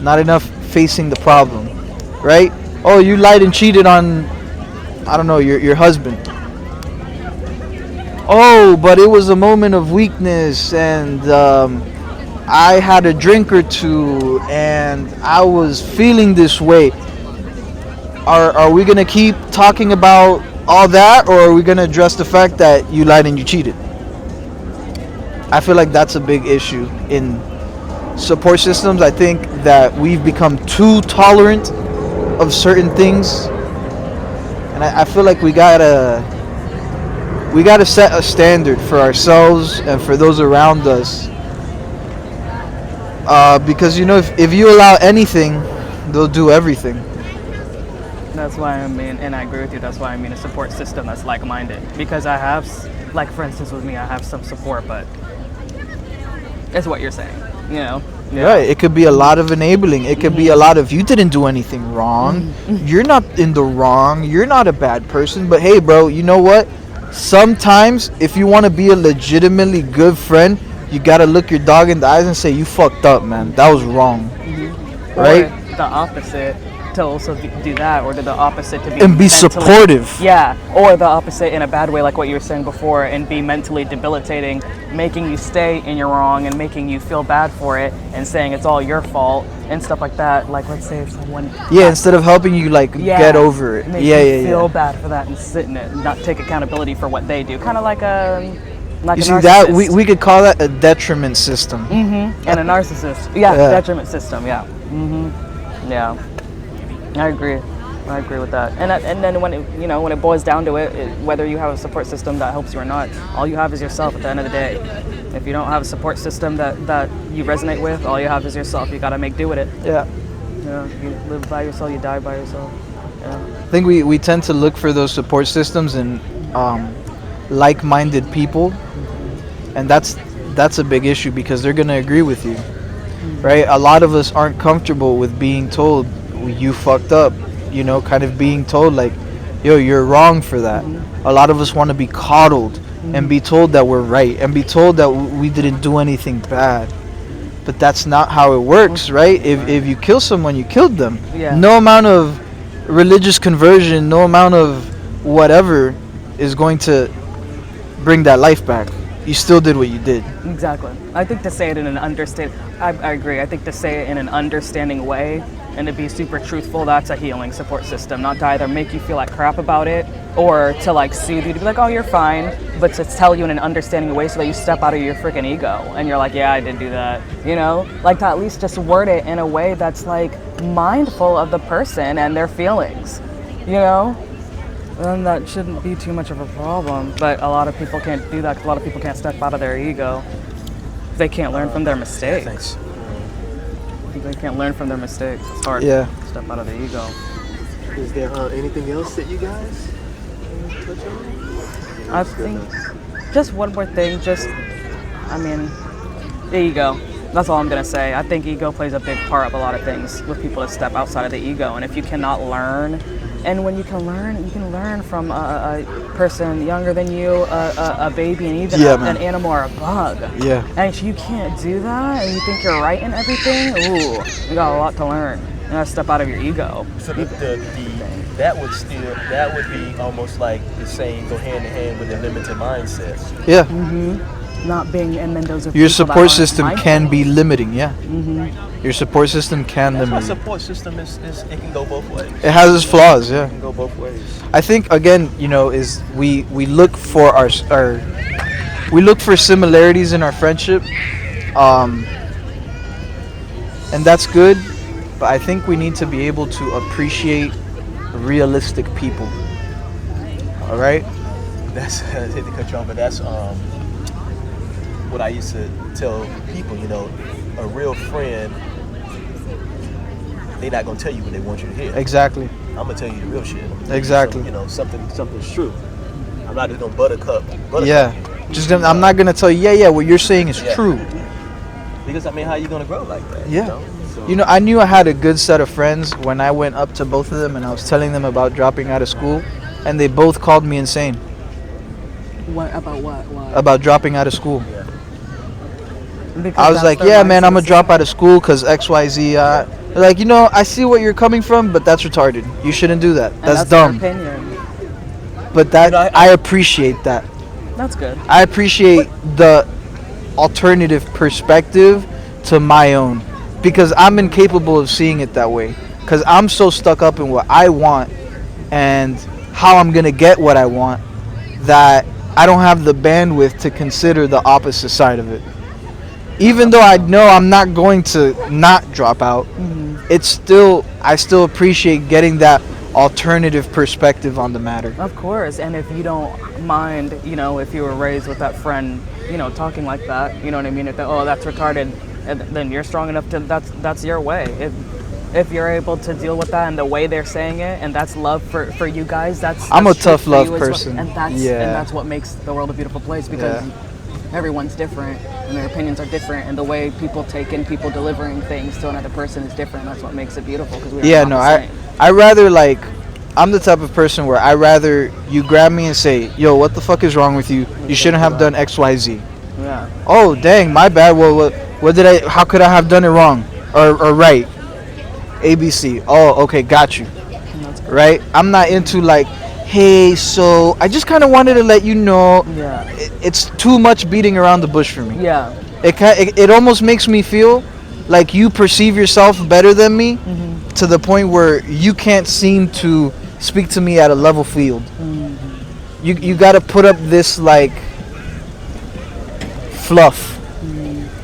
not enough facing the problem, right? Oh, you lied and cheated on, I don't know, your husband. Oh, but it was a moment of weakness, and I had a drink or two, and I was feeling this way. Are we gonna keep talking about all that, or are we gonna address the fact that you lied and you cheated? I feel like that's a big issue in support systems. I think that we've become too tolerant of certain things, and I feel like we gotta set a standard for ourselves and for those around us. Because if you allow anything, they'll do everything. That's why I mean, and I agree with you. That's why I mean a support system that's like-minded. Because I have, like for instance, with me, I have some support, but it's what you're saying. You know. Yeah. Right. It could be a lot of enabling. It could be a lot of, you didn't do anything wrong. You're not in the wrong. You're not a bad person. But hey, bro, you know what? Sometimes if you want to be a legitimately good friend, you got to look your dog in the eyes and say, you fucked up, man. That was wrong. Right? Or the opposite, to also do that, or the opposite to be And be mentally, supportive. Yeah, or the opposite in a bad way, like what you were saying before, and be mentally debilitating, making you stay in your wrong and making you feel bad for it, and saying it's all your fault and stuff like that. Like, let's say if someone Instead of helping you get over it. make you feel bad for that and sit in it, and not take accountability for what they do, kind of like a You a see narcissist. that we could call that a detriment system. And a narcissist. Yeah, detriment system. Yeah. Yeah. I agree. I agree with that. And then when it boils down to it, whether you have a support system that helps you or not, all you have is yourself at the end of the day. If you don't have a support system that you resonate with, all you have is yourself. You got to make do with it. Yeah. You live by yourself, you die by yourself. Yeah. I think we tend to look for those support systems in like-minded people, and that's a big issue because they're gonna agree with you, right? A lot of us aren't comfortable with being told you fucked up, kind of being told like, yo, you're wrong for that. A lot of us want to be coddled and be told that we're right and be told that we didn't do anything bad. But that's not how it works, right? If you kill someone, you killed them. Yeah. No amount of religious conversion, no amount of whatever is going to bring that life back. You still did what you did. Exactly. I think to say it in an I agree. I think to say it in an understanding way and to be super truthful, that's a healing support system. Not to either make you feel like crap about it or to like soothe you to be like, oh, you're fine, but to tell you in an understanding way so that you step out of your freaking ego and you're like, yeah, I did do that. Like to at least just word it in a way that's like mindful of the person and their feelings, then that shouldn't be too much of a problem. But a lot of people can't do that because a lot of people can't step out of their ego. They can't learn from their mistakes. Thanks. They can't learn from their mistakes. It's hard Yeah. to step out of the ego. Is there anything else that you guys touch on? I think just one more thing, the ego. That's all I'm going to say. I think ego plays a big part of a lot of things with people to step outside of the ego. And if you cannot learn, and when you can learn from a person younger than you, a baby, and even an animal or a bug. Yeah. And if you can't do that and you think you're right in everything, ooh, you got a lot to learn. You got to step out of your ego. So that would be almost like the saying, go hand in hand with a limited mindset. Yeah. Not being, and then those are Your people that support aren't system mindful. can be limiting, yeah. Your support system can That's why limit you. support system is it can go both ways. It has its flaws, yeah. It can go both ways. I think again, is we look for we look for similarities in our friendship, and that's good. But I think we need to be able to appreciate realistic people. All right. That's I hate to cut you off, but that's what I used to tell people. A real friend, they're not gonna tell you what they want you to hear. Exactly. I'm gonna tell you the real shit. Exactly. Something's true. I'm not just gonna buttercup Yeah. you. I'm not gonna tell you. Yeah. What you're saying is true. Because how you gonna grow like that? Yeah. I knew I had a good set of friends when I went up to both of them and I was telling them about dropping out of school, and they both called me insane. What about what? About dropping out of school. Because I was that's like, their yeah, man, I'm mindset. gonna drop out of school because XYZ. Like, I see what you're coming from, but that's retarded. You shouldn't do that. And That's their dumb. opinion. But that I appreciate that. That's good. I appreciate the alternative perspective to my own, because I'm incapable of seeing it that way, because I'm so stuck up in what I want and how I'm gonna get what I want, that I don't have the bandwidth to consider the opposite side of it. Even though I know I'm not going to not drop out, I still appreciate getting that alternative perspective on the matter. Of course, and if you don't mind, if you were raised with that friend, talking like that, you know what I mean? If that's retarded, and then you're strong enough to that's your way. If you're able to deal with that and the way they're saying it, and that's love for you guys, I'm a that's tough for love you as well. person. And that's what makes the world a beautiful place, because everyone's different and their opinions are different, and the way people take in people delivering things to another person is different. That's what makes it beautiful, because we are not the same. I rather, like, I'm the type of person where I rather you grab me and say, yo, what the fuck is wrong with you? You shouldn't have done XYZ. Yeah. Oh, dang, my bad. Well, how could I have done it wrong or right? ABC. Oh, okay, got you. Right? I'm not into, like, hey, so I just kind of wanted to let you know. Yeah. It's too much beating around the bush for me. Yeah. It almost makes me feel like you perceive yourself better than me, to the point where you can't seem to speak to me at a level field. You got to put up this, like, fluff.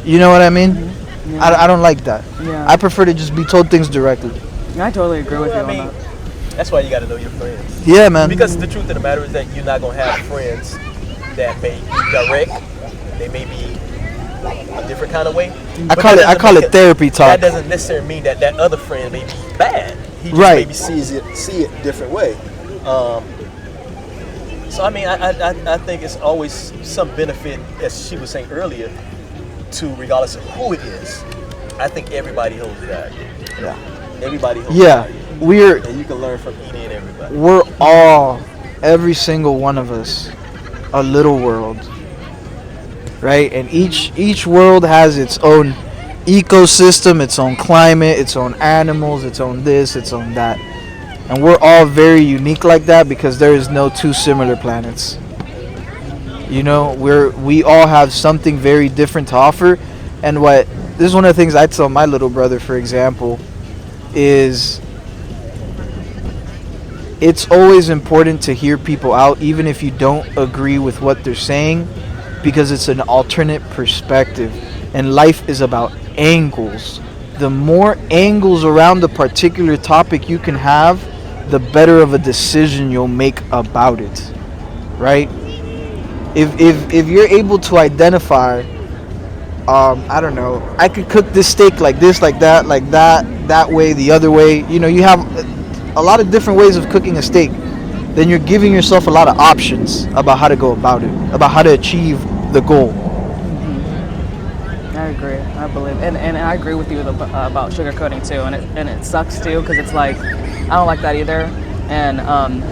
You know what I mean? I don't like that. Yeah. I prefer to just be told things directly. I totally agree with you I on mean, that. that's why you got to know your friends. Yeah, man. Because the truth of the matter is that you're not going to have friends that may be direct. They may be a different kind of way. I call it therapy talk. That doesn't necessarily mean that other friend may be bad. He just Right. maybe see it a different way. So I mean, I think it's always some benefit, as she was saying earlier, to regardless of who it is. I think everybody holds value. Yeah. Everybody holds Yeah. value. And you can learn from any and everybody. We're all, every single one of us, a little world, right? And each world has its own ecosystem, its own climate, its own animals, its own this, its own that. And we're all very unique like that, because there is no two similar planets. We all have something very different to offer. And this is one of the things I tell my little brother, for example, is it's always important to hear people out, even if you don't agree with what they're saying, because it's an alternate perspective. And life is about angles. The more angles around a particular topic you can have, the better of a decision you'll make about it, right? If you're able to identify, I don't know, I could cook this steak like this, like that way, the other way. You have a lot of different ways of cooking a steak. Then you're giving yourself a lot of options about how to go about it, about how to achieve the goal. I agree. I believe, and I agree with you about sugarcoating too, and it sucks too, because it's like, I don't like that either. And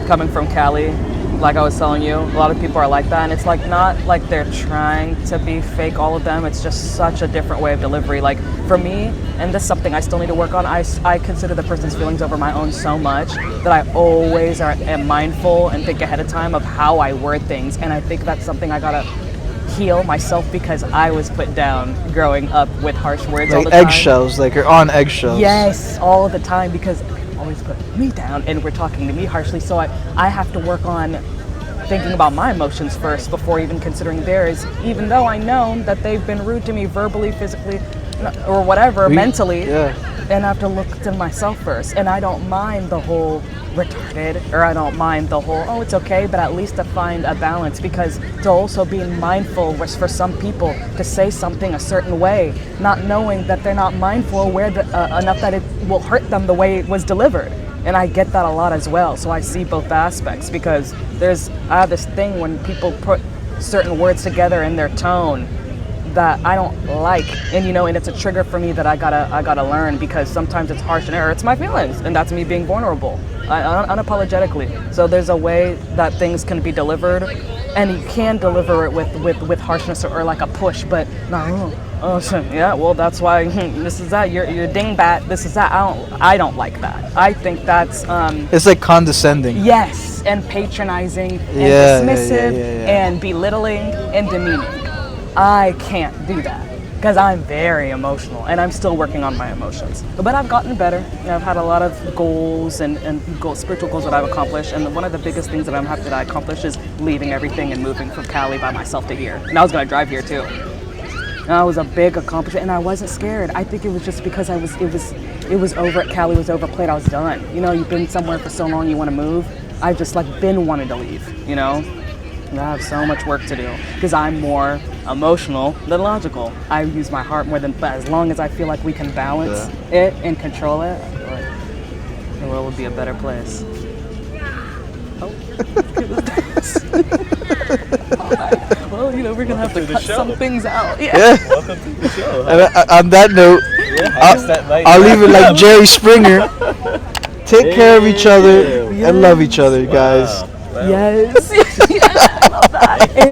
coming from Cali, like I was telling you, a lot of people are like that, and it's like not like they're trying to be fake, all of them. It's just such a different way of delivery. Like for me, and this is something I still need to work on, I consider the person's feelings over my own so much that I always am mindful and think ahead of time of how I word things. And I think that's something I gotta heal myself, because I was put down growing up with harsh words all Like the time. eggshells, like you're on eggshells. Yes, all the time, because always put me down and were talking to me harshly. So I have to work on thinking about my emotions first before even considering theirs, even though I know that they've been rude to me verbally, physically, or whatever, mentally. Yeah. And I have to look to myself first. And I don't mind the whole retarded, or I don't mind the whole, oh, it's okay, but at least to find a balance, because to also be mindful was for some people to say something a certain way, not knowing that they're not mindful, aware enough that it will hurt them the way it was delivered. And I get that a lot as well. So I see both aspects, because I have this thing when people put certain words together in their tone that I don't like, and and it's a trigger for me that I gotta learn, because sometimes it's harsh and it hurts my feelings, and that's me being vulnerable, unapologetically. So there's a way that things can be delivered, and you can deliver it with harshness or like a push, but no, Oh, so, yeah. Well, that's why this is that. You're dingbat. This is that. I don't like that. I think that's It's like condescending. yes, and patronizing, and Yeah, dismissive, yeah. and belittling, and demeaning. I can't do that because I'm very emotional, and I'm still working on my emotions. But I've gotten better. You know, I've had a lot of goals and goals, spiritual goals that I've accomplished, and one of the biggest things that I'm happy that I accomplished is leaving everything and moving from Cali by myself to here. And I was gonna drive here too. That was a big accomplishment, and I wasn't scared. I think it was just because it was over at Cali, was overplayed. I was done. You know, you've been somewhere for so long, you want to move. I've just like been wanting to leave. You know, and I have so much work to do because I'm more emotional than logical. I use my heart more than. But as long as I feel like we can balance it and control it, I feel like the world would be a better place. Oh, well, you know, we're gonna have to cut some things out. Yeah. Welcome to the show. And on that note, Yeah, I guess that might I'll leave it like Jerry Springer. Take care of each other Yeah. and love each other, guys. Wow. Yes. Yeah, I love that.